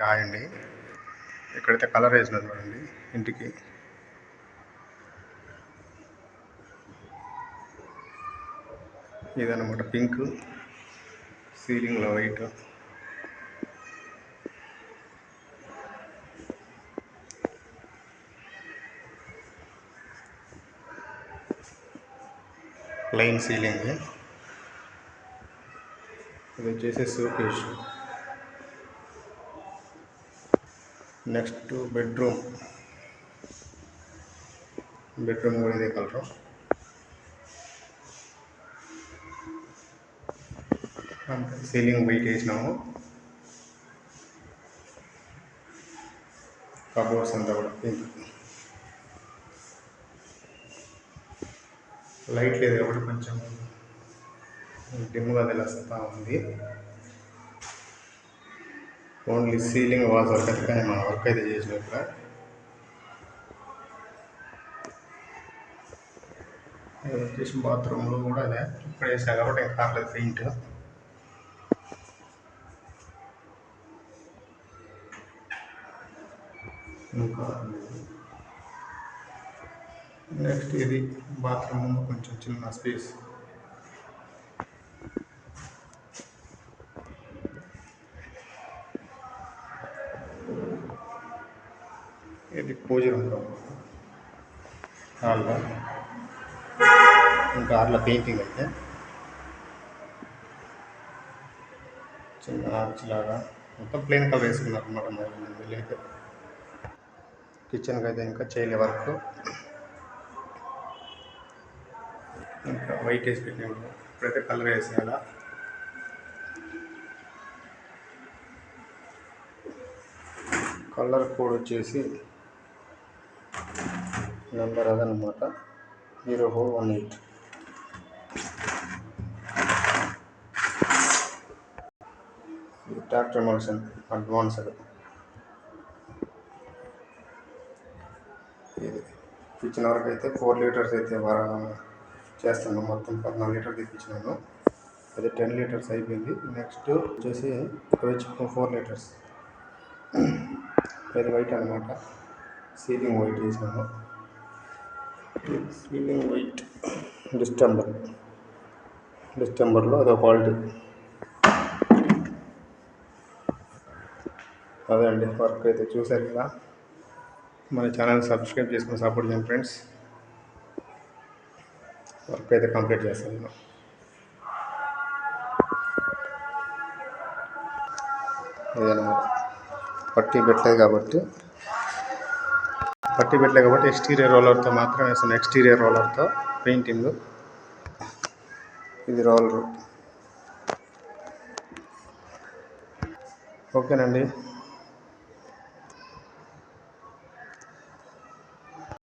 Hi అండి. ఇక్కడైతే colour వేసిన చూడండి ఇంటికి. ఇదన్నమాట పింక్, సీలింగ్లో వైట్. Plain ceiling. ఇది వచ్చేసి షోకేస్. నెక్స్ట్ బెడ్రూమ్ కూడా ఇదే కలరు. సీలింగ్ వైట్ వేసినాము. కబోర్డ్స్ అంతా కూడా పింక్. లైట్ లేదు కాబట్టి కొంచెం డిమ్గా తెలుస్తూ ఉంది. ఓన్లీ సీలింగ్ వాల్స్ వర్క్ అయితే కానీ మన వర్క్ అయితే చేసిన ఇక్కడ. ఇది వచ్చేసి బాత్రూంలో కూడా అదే ఇప్పుడు వేసినా కాబట్టి ఇంకా కాలేదు పెయింట్. ఇంకా నెక్స్ట్ ఇది బాత్రూమ్ కొంచెం చిన్న స్పేస్. ఇది పూజ రూమ్. హాల్లో ఇంకా హాల్లో పెయింటింగ్ అయితే చిన్న ఆర్చ్ లాగా మొత్తం ప్లెయిన్ కలర్ వేసుకున్నారు అనమాట. మరి అయితే కిచెన్కి అయితే ఇంకా చేయలే వర్క్. ఇంకా వైట్ వేసి పెట్టినాడు. ఇప్పుడైతే కలర్ వేసేయాల. కలర్ కోడ్ వచ్చేసి నెంబర్ అదనమాట 0418. ఇది ట్రాక్టర్ మోషన్ అడ్వాన్స్డ్. ఇది కిచెన్ వరకు అయితే 4 లీటర్స్ అయితే చేస్తున్నాను. మొత్తం 14 లీటర్లు తెప్పించినాను. అది 10 లీటర్స్ అయిపోయింది. నెక్స్ట్ వచ్చేసి ఇక్కడ వచ్చి 4 లీటర్స్. ఇది వైట్ అనమాట. సీలింగ్ వైట్ వేసినాను. సీలింగ్ వైట్ డిస్టెంబర్లో అదో క్వాలిటీ. అదే అండి వర్క్ అయితే చూశారు కదా. మన ఛానల్ సబ్స్క్రైబ్ చేసుకుని సపోర్ట్ చేయండి ఫ్రెండ్స్. వర్క్ అయితే కంప్లీట్ చేస్తాను నేను. ఇదన్నమాట. పట్టీ పెట్టలేదు కాబట్టి ఎక్స్టీరియర్ రోలర్తో మాత్రం వేస్తాను. ఎక్స్టీరియర్ రోలర్తో పెయింటింగ్. ఇది రోలర్. ఓకేనండి.